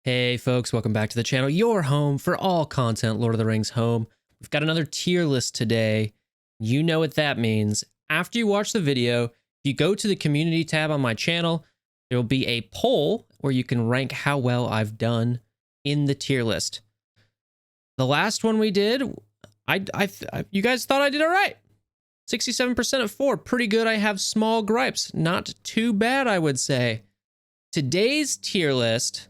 Hey folks, welcome back to the channel, your home for all content Lord of the Rings home. We've got another tier list today. You know what that means. After you watch the video, if you go to the community tab on my channel, there will be a poll where you can rank how well I've done in the tier list. The last one we did, you guys thought I did all right. 67% of 4, pretty good. I have small gripes, not too bad, I would say. Today's tier list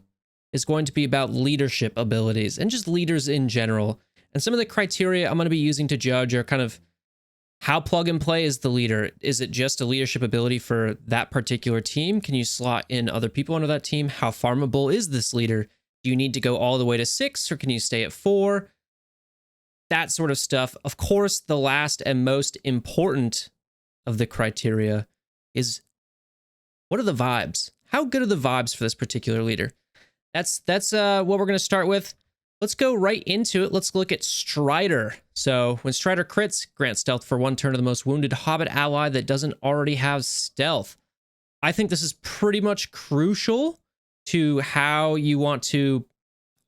is going to be about leadership abilities and just leaders in general. And some of the criteria I'm going to be using to judge are kind of how plug and play is the leader. Is it just a leadership ability for that particular team? Can you slot in other people under that team? How farmable is this leader? Do you need to go all the way to 6 or can you stay at 4? That sort of stuff. Of course, the last and most important of the criteria is, what are the vibes? How good are the vibes for this particular leader? That's what we're going to start with. Let's go right into it. Let's look at Strider. So when Strider crits, grant stealth for 1 turn to the most wounded Hobbit ally that doesn't already have stealth. I think this is pretty much crucial to how you want to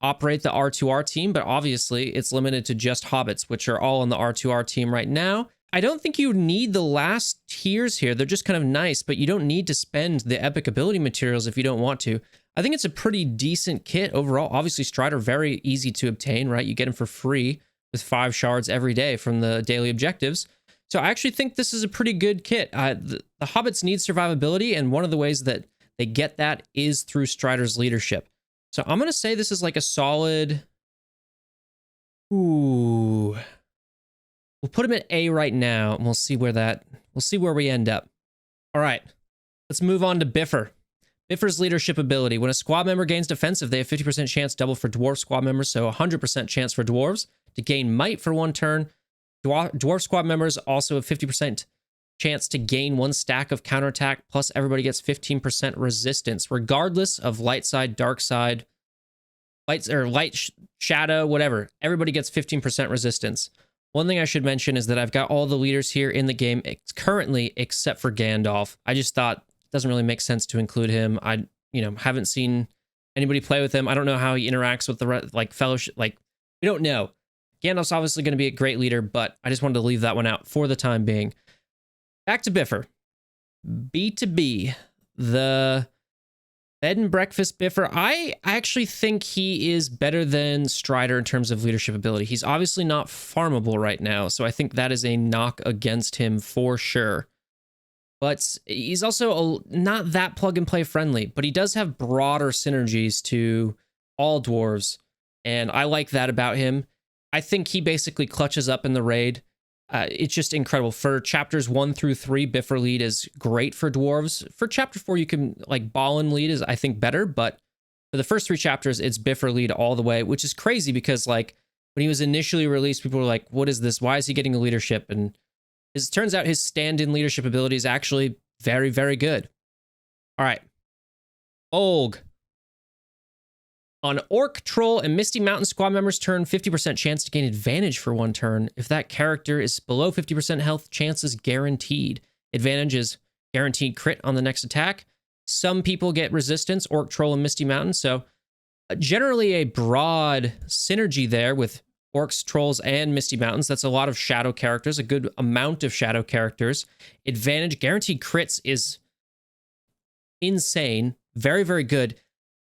operate the R2R team, but obviously it's limited to just Hobbits, which are all on the R2R team right now. I don't think you need the last tiers here. They're just kind of nice, but you don't need to spend the epic ability materials if you don't want to. I think it's a pretty decent kit overall. Obviously, Strider, very easy to obtain, right? You get him for free with 5 shards every day from the daily objectives. So I actually think this is a pretty good kit. The Hobbits need survivability, and one of the ways that they get that is through Strider's leadership. So I'm going to say this is like a solid... Ooh... We'll put him at A right now, and we'll see where we end up. All right, let's move on to Biffer. Biffer's leadership ability. When a squad member gains defensive, they have 50% chance double for dwarf squad members, so 100% chance for dwarves to gain might for 1 turn. Dwarf squad members also have 50% chance to gain 1 stack of counterattack, plus everybody gets 15% resistance, regardless of light side, dark side, light shadow, whatever. Everybody gets 15% resistance. One thing I should mention is that I've got all the leaders here in the game currently, except for Gandalf. I just thought it doesn't really make sense to include him. I, haven't seen anybody play with him. I don't know how he interacts with the fellowship. We don't know. Gandalf's obviously going to be a great leader, but I just wanted to leave that one out for the time being. Back to Biffer. B2B, the bed and breakfast Biffer. I actually think he is better than Strider in terms of leadership ability. He's obviously not farmable right now, so I think that is a knock against him for sure. But he's also not that plug and play friendly, but he does have broader synergies to all dwarves, and I like that about him. I think he basically clutches up in the raid. It's just incredible. For chapters 1 through 3, Biffer lead is great for dwarves. For chapter 4, you can, Balin lead is, I think, better, but for the first 3 chapters, it's Biffer lead all the way, which is crazy because, when he was initially released, people were like, what is this? Why is he getting a leadership? And it turns out his stand-in leadership ability is actually very, very good. All right. Olg. On Orc, Troll, and Misty Mountain squad members' turn, 50% chance to gain advantage for 1 turn. If that character is below 50% health, chance is guaranteed. Advantage is guaranteed crit on the next attack. Some people get resistance, Orc, Troll, and Misty Mountain. So generally a broad synergy there with Orcs, Trolls, and Misty Mountains. That's a lot of shadow characters, a good amount of shadow characters. Advantage, guaranteed crits is insane. Very, very good.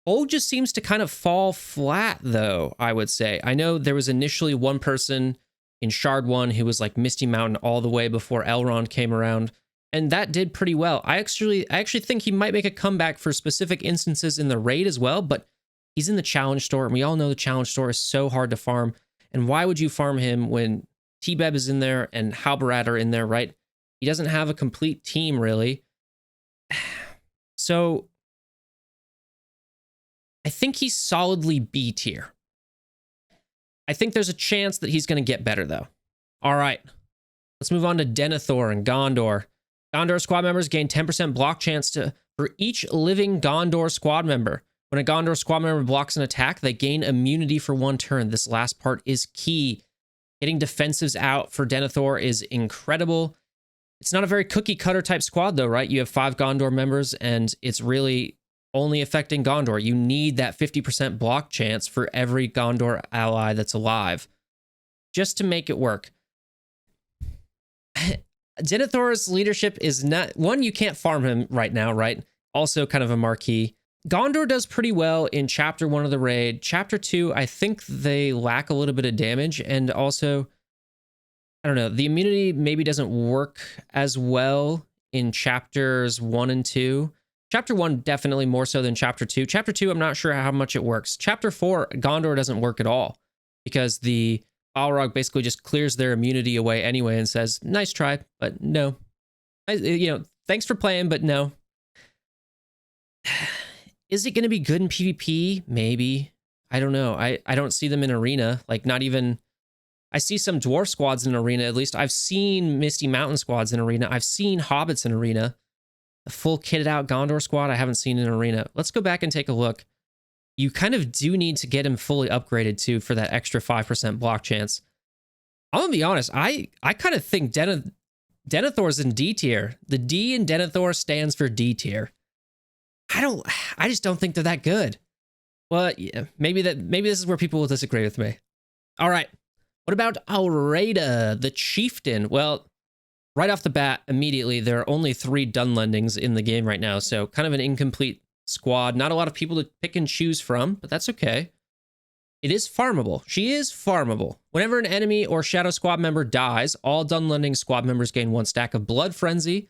Olg just seems to kind of fall flat, though, I would say. I know there was initially one person in Shard 1 who was Misty Mountain all the way before Elrond came around, and that did pretty well. I actually think he might make a comeback for specific instances in the raid as well, but he's in the challenge store, and we all know the challenge store is so hard to farm. And why would you farm him when T-Beb is in there and Halbarad are in there, right? He doesn't have a complete team, really. So I think he's solidly B tier. I think there's a chance that he's going to get better, though. All right. Let's move on to Denethor and Gondor. Gondor squad members gain 10% block chance for each living Gondor squad member. When a Gondor squad member blocks an attack, they gain immunity for 1 turn. This last part is key. Getting defensives out for Denethor is incredible. It's not a very cookie cutter type squad, though, right? You have 5 Gondor members, and it's really only affecting Gondor. You need that 50% block chance for every Gondor ally that's alive just to make it work. Denethor's leadership is not... One, you can't farm him right now, right? Also kind of a marquee. Gondor does pretty well in Chapter 1 of the raid. Chapter 2, I think they lack a little bit of damage, and also, I don't know, the immunity maybe doesn't work as well in Chapters 1 and 2. Chapter 1 definitely more so than Chapter 2. Chapter 2, I'm not sure how much it works. Chapter 4, Gondor doesn't work at all, because the Balrog basically just clears their immunity away anyway and says, nice try, but no. Thanks for playing, but no. Is it going to be good in PvP? Maybe. I don't know. I don't see them in arena. Like, not even... I see some dwarf squads in arena, at least. I've seen Misty Mountain squads in arena. I've seen hobbits in arena. A full kitted out Gondor squad I haven't seen in arena. Let's go back and take a look. You kind of do need to get him fully upgraded, too, for that extra 5% block chance. I'm going to be honest. I kind of think Denethor's in D tier. The D in Denethor stands for D tier. I just don't think they're that good. Well, yeah, maybe this is where people will disagree with me. All right. What about Arla the Chieftain? Well, right off the bat, immediately, there are only 3 Dunlendings in the game right now, so kind of an incomplete squad. Not a lot of people to pick and choose from, but that's okay. It is farmable. She is farmable. Whenever an enemy or Shadow Squad member dies, all Dunlending squad members gain 1 stack of Blood Frenzy.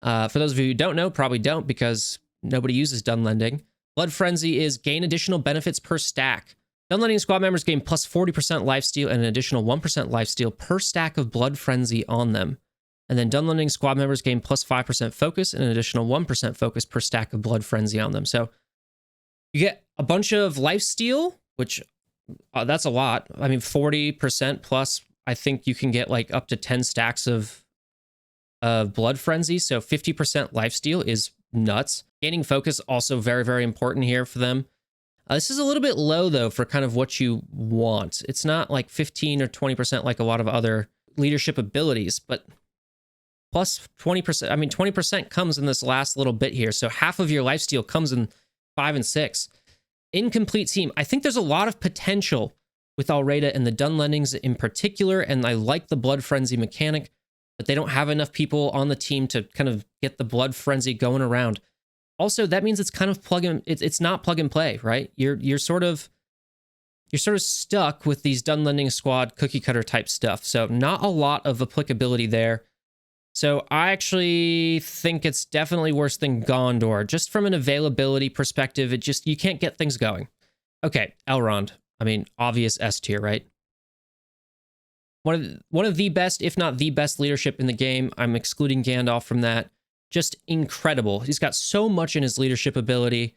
For those of you who don't know, probably don't, because nobody uses Dunlending. Blood Frenzy is gain additional benefits per stack. Dunlending squad members gain plus 40% lifesteal and an additional 1% lifesteal per stack of Blood Frenzy on them. And then Dunlending squad members gain plus 5% focus and an additional 1% focus per stack of Blood Frenzy on them. So you get a bunch of lifesteal, which that's a lot. I mean, 40% plus, I think you can get like up to 10 stacks of Blood Frenzy. So 50% lifesteal is nuts. Gaining focus also very, very important here for them. This is a little bit low, though, for kind of what you want. It's not like 15 or 20% like a lot of other leadership abilities, but plus 20%. I mean, 20% comes in this last little bit here. So half of your lifesteal comes in 5 and 6. Incomplete team. I think there's a lot of potential with Alreda and the Dunlendings in particular, and I like the Blood Frenzy mechanic, but they don't have enough people on the team to kind of get the Blood Frenzy going around. Also, that means it's kind of it's not plug and play, right? You're sort of stuck with these Dunlending squad cookie cutter type stuff. So not a lot of applicability there. So I actually think it's definitely worse than Gondor. Just from an availability perspective, you can't get things going. Okay, Elrond. I mean, obvious S tier, right? One of the best, if not the best leadership in the game. I'm excluding Gandalf from that. Just incredible. He's got so much in his leadership ability,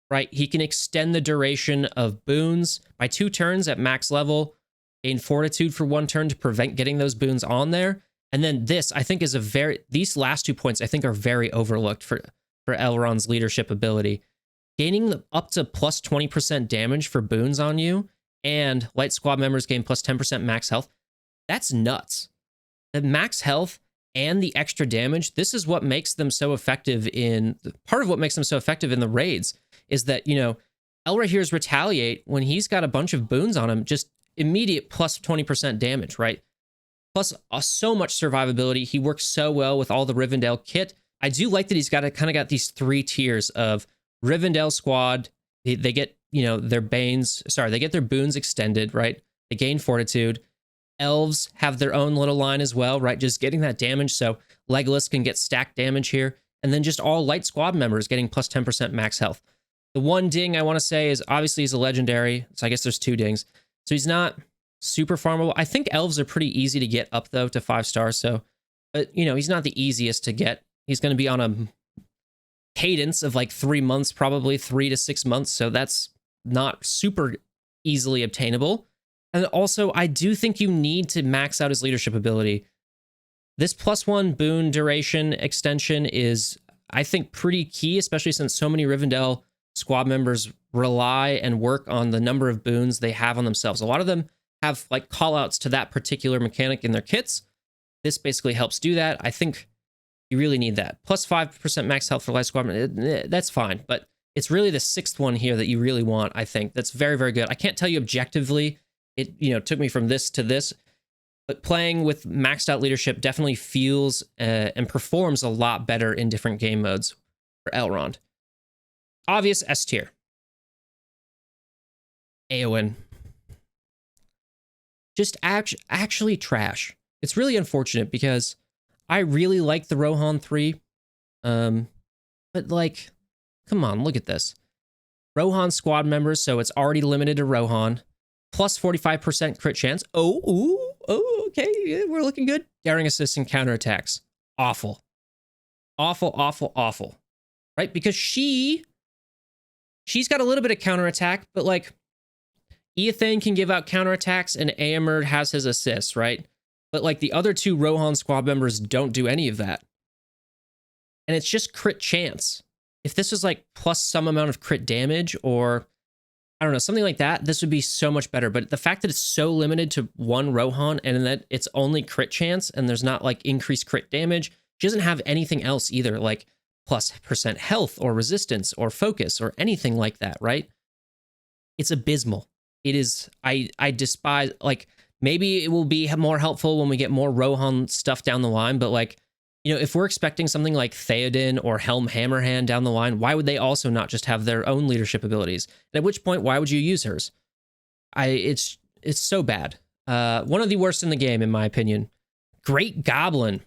right? He can extend the duration of boons by 2 turns at max level, gain fortitude for 1 turn to prevent getting those boons on there. And then this, I think, is these last 2 points, I think, are very overlooked for Elrond's leadership ability. Gaining up to plus 20% damage for boons on you, and light squad members gain plus 10% max health. That's nuts. The max health and the extra damage, this is what makes them so effective part of what makes them so effective in the raids is that, Elrahir's Retaliate, when he's got a bunch of boons on him, just immediate plus 20% damage, right? Plus so much survivability. He works so well with all the Rivendell kit. I do like that he's got these 3 tiers of Rivendell squad. They get, their they get their boons extended, right? They gain fortitude. Elves have their own little line as well, right? Just getting that damage, so Legolas can get stacked damage here. And then just all light squad members getting plus 10% max health. The one ding I want to say is obviously he's a legendary, so I guess there's 2 dings. So he's not super farmable. I think elves are pretty easy to get up, though, to 5 stars. So, but, he's not the easiest to get. He's going to be on a cadence of like 3 months, probably 3 to 6 months. So that's not super easily obtainable. And also, I do think you need to max out his leadership ability. This +1 boon duration extension is, I think, pretty key, especially since so many Rivendell squad members rely and work on the number of boons they have on themselves. A lot of them have like callouts to that particular mechanic in their kits. This basically helps do that. I think you really need that. Plus 5% max health for light squad, that's fine. But It's really the 6th one here that you really want, I think. That's very, very good. I can't tell you objectively. It, took me from this to this. But playing with maxed out leadership definitely feels and performs a lot better in different game modes for Elrond. Obvious S tier. Éowyn. Just actually trash. It's really unfortunate because I really like the Rohan 3. But like, come on, look at this. Rohan squad members, so it's already limited to Rohan. Plus 45% crit chance. Oh, okay, yeah, we're looking good. Daring assist and counterattacks. Awful. Awful. Right? Because she's got a little bit of counterattack, but like, Eowyn can give out counterattacks and Éowyn has his assists, right? But like the other 2 Rohan squad members don't do any of that. And it's just crit chance. If this was like plus some amount of crit damage or I don't know, something like that, this would be so much better. But the fact that it's so limited to 1 Rohan and that it's only crit chance and there's not like increased crit damage, she doesn't have anything else either, like plus % health or resistance or focus or anything like that, right? It's abysmal. It is, I despise, like, maybe it will be more helpful when we get more Rohan stuff down the line, but like, if we're expecting something like Theoden or Helm Hammerhand down the line, why would they also not just have their own leadership abilities? And at which point, why would you use hers? It's so bad. One of the worst in the game, in my opinion. Great Goblin.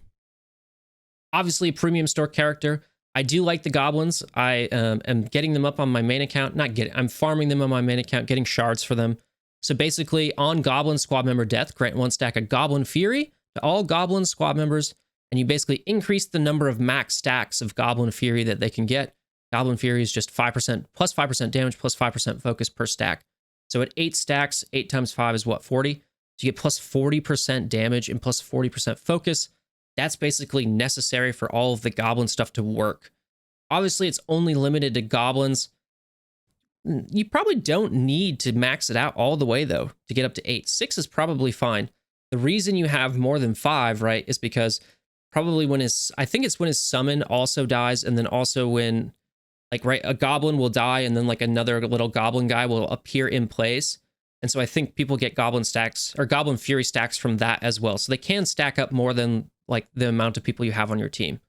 Obviously a premium store character. I do like the goblins. I am getting them up on my main account. I'm farming them on my main account, getting shards for them. So basically, on Goblin squad member death, grant 1 stack of Goblin Fury to all Goblin squad members, and you basically increase the number of max stacks of Goblin Fury that they can get. Goblin Fury is just 5%, plus 5% damage, plus 5% focus per stack. So at 8 stacks, 8 times 5 is what, 40? So you get plus 40% damage and plus 40% focus. That's basically necessary for all of the Goblin stuff to work. Obviously, it's only limited to Goblins. You probably don't need to max it out all the way, though, to get up to 8. 6 is probably fine. The reason you have more than 5, right, is because probably I think it's when his summon also dies, and then also when, like, right, a Goblin will die, and then, like, another little Goblin guy will appear in place. And so I think people get Goblin stacks, or Goblin Fury stacks from that as well. So they can stack up more than, like, the amount of people you have on your team.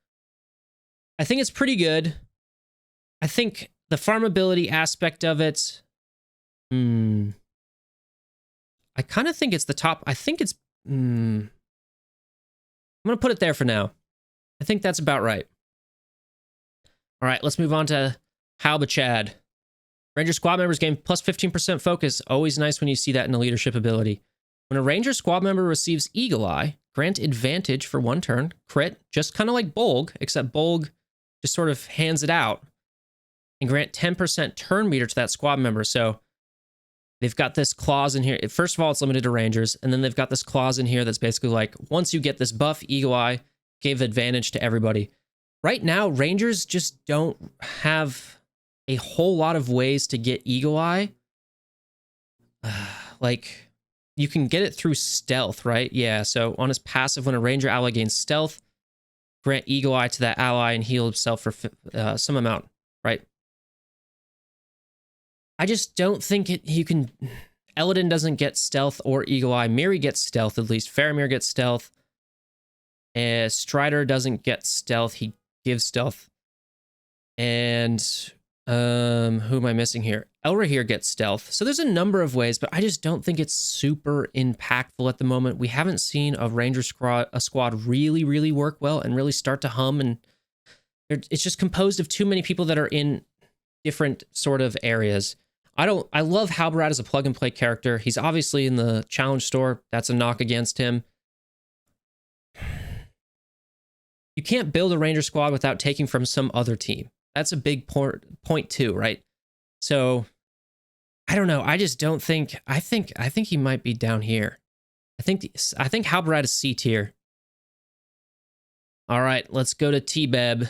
I think it's pretty good. I think the farmability aspect of it, I kind of think it's the top. I think it's, I'm going to put it there for now. I think that's about right. All right, let's move on to Halad the Chieftain. Ranger squad members gain plus 15% focus. Always nice when you see that in a leadership ability. When a Ranger squad member receives Eagle-Eye, grant advantage for 1 turn. Crit, just kind of like Bolg, except Bolg just sort of hands it out. And grant 10% turn meter to that squad member. So they've got this clause in here. First of all, it's limited to Rangers. And then they've got this clause in here that's basically like, once you get this buff, Eagle-Eye, give advantage to everybody. Right now, Rangers just don't have a whole lot of ways to get Eagle-Eye. Like, you can get it through stealth, right? Yeah, so on his passive, when a Ranger ally gains stealth, grant Eagle-Eye to that ally and heal himself for some amount, right? I just don't think you can... Eladin doesn't get stealth or Eagle-Eye. Miri gets stealth, at least. Faramir gets stealth. Strider doesn't get stealth. He gives stealth. And who am I missing here? Elrond gets stealth. So there's a number of ways, but I just don't think it's super impactful at the moment. We haven't seen a Ranger squad really, really work well and really start to hum. And it's just composed of too many people that are in different sort of areas. I love Halbrad as a plug and play character. He's obviously in the challenge store. That's a knock against him. You can't build a Ranger squad without taking from some other team. That's a big point too, right? So I don't know. I just don't think. I think he might be down here. I think Halbrad is C tier. All right, let's go to T-Beb.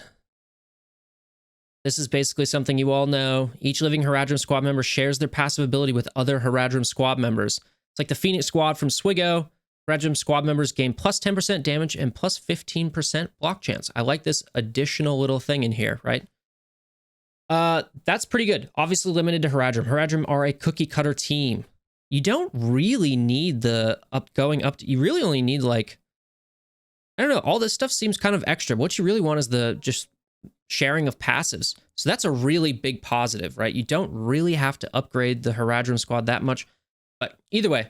This is basically something you all know. Each living Haradrim squad member shares their passive ability with other Haradrim squad members. It's like the Phoenix squad from Swigo. Haradrim squad members gain plus 10% damage and plus 15% block chance. I like this additional little thing in here, right? That's pretty good. Obviously limited to Haradrim. Haradrim are a cookie cutter team. You don't really need the you really only need like, I don't know, all this stuff seems kind of extra. What you really want is the just sharing of passives. So that's a really big positive, right? You don't really have to upgrade the Haradrim squad that much. But either way,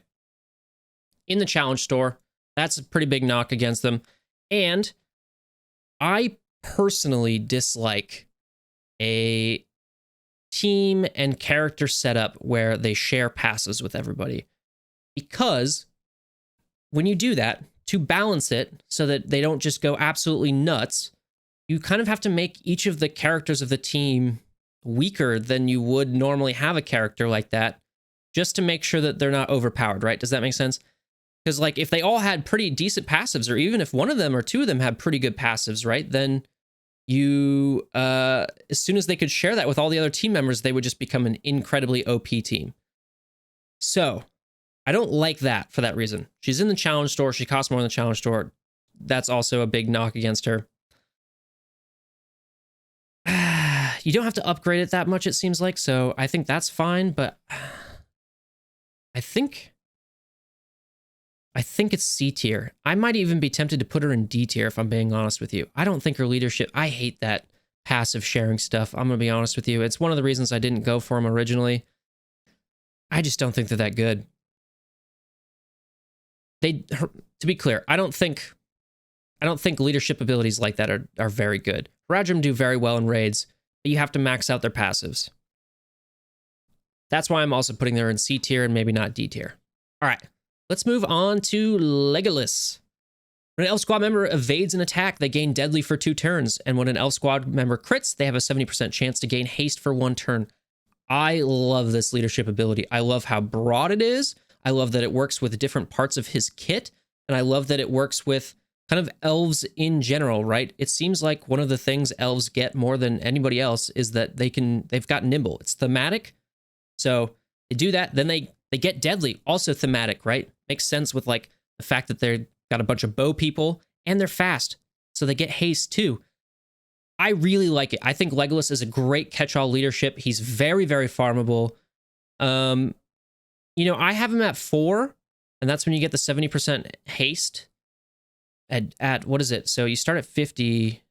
in the challenge store, that's a pretty big knock against them. And I personally dislike a team and character setup where they share passes with everybody. Because when you do that, to balance it so that they don't just go absolutely nuts, you kind of have to make each of the characters of the team weaker than you would normally have a character like that, just to make sure that they're not overpowered, right? Does that make sense? Because like if they all had pretty decent passives, or even if one of them or two of them had pretty good passives, right? Then you, as soon as they could share that with all the other team members, they would just become an incredibly OP team. So I don't like that for that reason. She's in the challenge store. She costs more in the challenge store. That's also a big knock against her. You don't have to upgrade it that much, it seems like, so I think that's fine, but I think it's C tier. I might even be tempted to put her in D tier if I'm being honest with you. I don't think her leadership, I hate that passive sharing stuff. I'm going to be honest with you. It's one of the reasons I didn't go for them originally. I just don't think they're that good. To be clear, I don't think leadership abilities like that are very good. Haradrim do very well in raids, but you have to max out their passives. That's why I'm also putting her in C tier and maybe not D tier. All right, let's move on to Legolas. When an elf squad member evades an attack, they gain deadly for 2 turns. And when an elf squad member crits, they have a 70% chance to gain haste for 1 turn. I love this leadership ability. I love how broad it is. I love that it works with different parts of his kit. And I love that it works with kind of elves in general, right? It seems like one of the things elves get more than anybody else is that they've got nimble. It's thematic. So they do that, then they get deadly, also thematic, right? Makes sense with like the fact that they've got a bunch of bow people and they're fast. So they get haste too. I really like it. I think Legolas is a great catch-all leadership. He's very, very farmable. You know, I have him at 4, and that's when you get the 70% haste. At what is it? So you start at 50,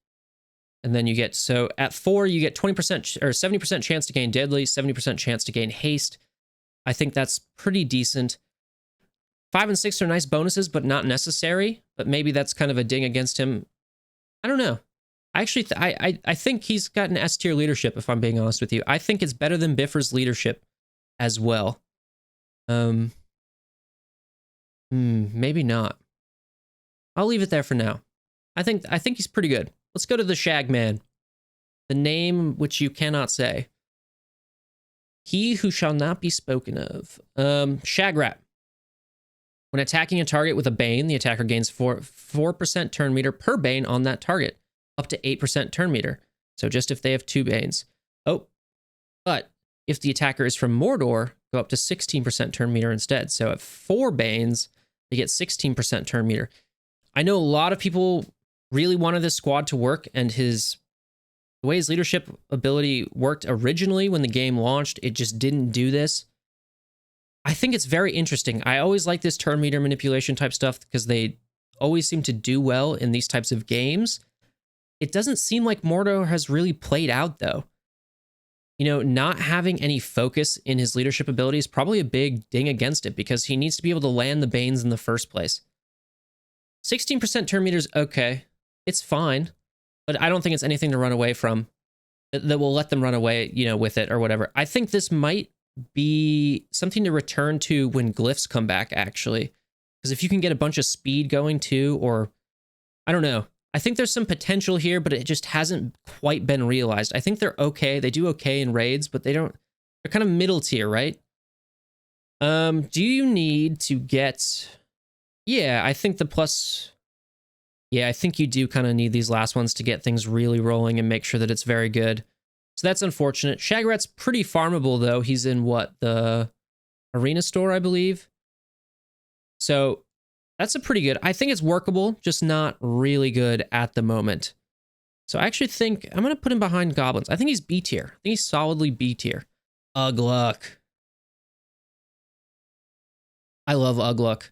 and then you get, so at 4, you get 20% or 70% chance to gain deadly, 70% chance to gain haste. I think that's pretty decent. 5 and 6 are nice bonuses, but not necessary. But maybe that's kind of a ding against him. I don't know. I actually, I think he's got an S tier leadership, if I'm being honest with you. I think it's better than Biffer's leadership as well. Maybe not. I'll leave it there for now. I think he's pretty good. Let's go to the Shagman. The name which you cannot say. He who shall not be spoken of. Shagrat. When attacking a target with a Bane, the attacker gains 4% turn meter per Bane on that target, up to 8% turn meter. So just if they have 2 Banes. Oh, but if the attacker is from Mordor, go up to 16% turn meter instead. So at 4 Banes, they get 16% turn meter. I know a lot of people really wanted this squad to work, and the way his leadership ability worked originally when the game launched, it just didn't do this. I think it's very interesting. I always like this turn meter manipulation type stuff because they always seem to do well in these types of games. It doesn't seem like Mordor has really played out, though. You know, not having any focus in his leadership ability is probably a big ding against it because he needs to be able to land the Banes in the first place. 16% turn meter is okay. It's fine, but I don't think it's anything to run away from that will let them run away, you know, with it or whatever. I think this might be something to return to when glyphs come back, actually. Because if you can get a bunch of speed going too, or I don't know. I think there's some potential here, but it just hasn't quite been realized. I think they're okay. They do okay in raids, but they're kind of middle tier, right? Do you need to get... Yeah, I think the plus... Yeah, I think you do kind of need these last ones to get things really rolling and make sure that it's very good. So that's unfortunate. Shagrat's pretty farmable, though. He's in, what, the arena store, I believe? So that's a pretty good... I think it's workable, just not really good at the moment. So I actually think I'm going to put him behind Goblins. I think he's B tier. I think he's solidly B tier. Uglúk. I love Uglúk.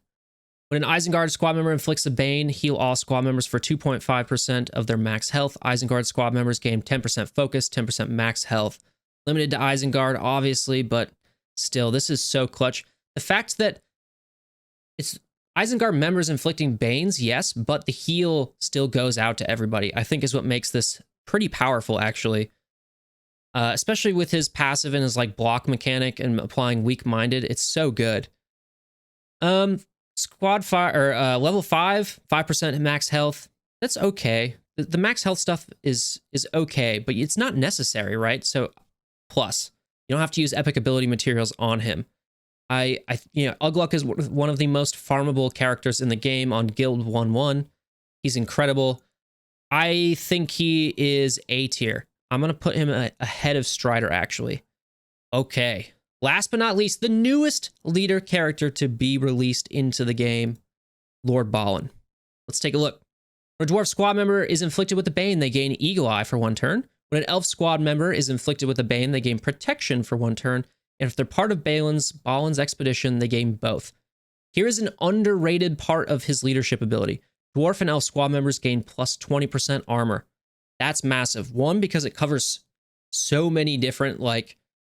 When an Isengard squad member inflicts a Bane, heal all squad members for 2.5% of their max health. Isengard squad members gain 10% focus, 10% max health. Limited to Isengard, obviously, but still, this is so clutch. The fact that it's Isengard members inflicting Banes, yes, but the heal still goes out to everybody, I think is what makes this pretty powerful, actually. Especially with his passive and his like block mechanic and applying weak-minded. It's so good. Squad 5 or level 5, 5% max health. That's okay. The max health stuff is okay, but it's not necessary, right? So plus, you don't have to use epic ability materials on him. Uglúk is one of the most farmable characters in the game on Guild 1-1. He's incredible. I think he is A tier. I'm going to put him ahead of Strider, actually. Okay. Last but not least, the newest leader character to be released into the game, Lord Balin. Let's take a look. When a dwarf squad member is inflicted with a Bane, they gain Eagle-Eye for 1 turn. When an elf squad member is inflicted with a Bane, they gain Protection for 1 turn. And if they're part of Balin's expedition, they gain both. Here is an underrated part of his leadership ability. Dwarf and elf squad members gain plus 20% armor. That's massive. 1, because it covers so many different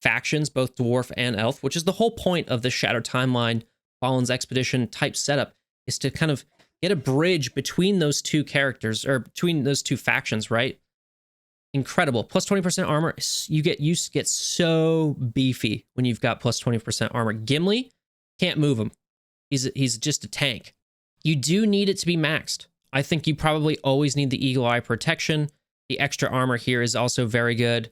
factions, both dwarf and elf, which is the whole point of the Shadow Timeline, Balin's expedition type setup, is to kind of get a bridge between those two characters, or between those two factions, right? Incredible. Plus 20% armor. You get so beefy when you've got plus 20% armor. Gimli, can't move him. He's just a tank. You do need it to be maxed. I think you probably always need the Eagle-Eye protection. The extra armor here is also very good.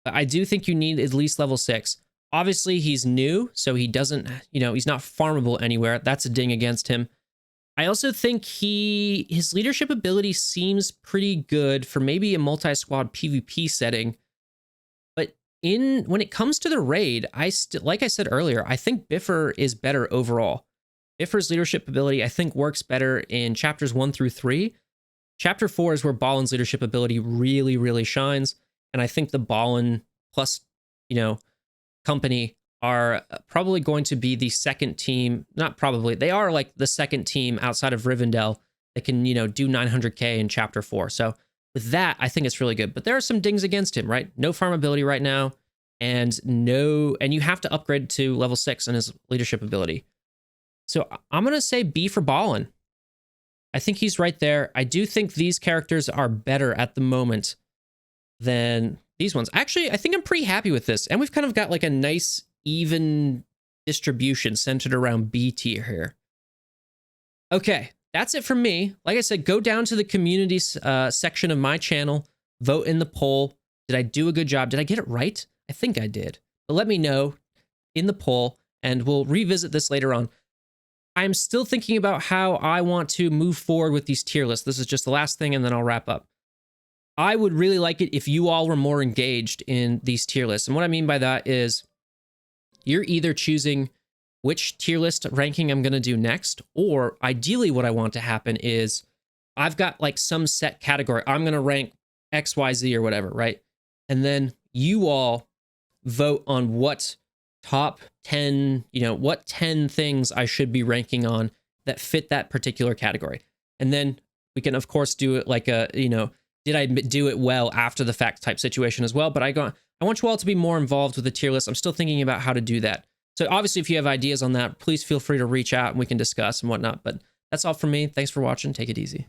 But I do think you need at least level 6. Obviously, he's new, so he doesn't, he's not farmable anywhere. That's a ding against him. I also think his leadership ability seems pretty good for maybe a multi-squad PvP setting. But when it comes to the raid, like I said earlier, I think Biffer is better overall. Biffer's leadership ability, I think, works better in chapters 1 through 3. Chapter 4 is where Balin's leadership ability really, really shines. And I think the Balin plus, company are probably going to be the second team. Not probably. They are the second team outside of Rivendell that can, do 900k in chapter 4. So with that, I think it's really good. But there are some dings against him, right? No farmability right now. And you have to upgrade to level 6 in his leadership ability. So I'm going to say B for Balin. I think he's right there. I do think these characters are better at the moment than these ones. Actually, I think I'm pretty happy with this. And we've kind of got a nice, even distribution centered around B tier here. Okay, that's it from me. Like I said, go down to the community section of my channel, vote in the poll. Did I do a good job? Did I get it right? I think I did. But let me know in the poll, and we'll revisit this later on. I'm still thinking about how I want to move forward with these tier lists. This is just the last thing, and then I'll wrap up. I would really like it if you all were more engaged in these tier lists. And what I mean by that is you're either choosing which tier list ranking I'm going to do next, or ideally what I want to happen is I've got some set category. I'm going to rank X, Y, Z or whatever, right? And then you all vote on what top 10, what 10 things I should be ranking on that fit that particular category. And then we can, of course, do it did I do it well after the fact type situation as well? But I want you all to be more involved with the tier list. I'm still thinking about how to do that. So obviously, if you have ideas on that, please feel free to reach out and we can discuss and whatnot. But that's all from me. Thanks for watching. Take it easy.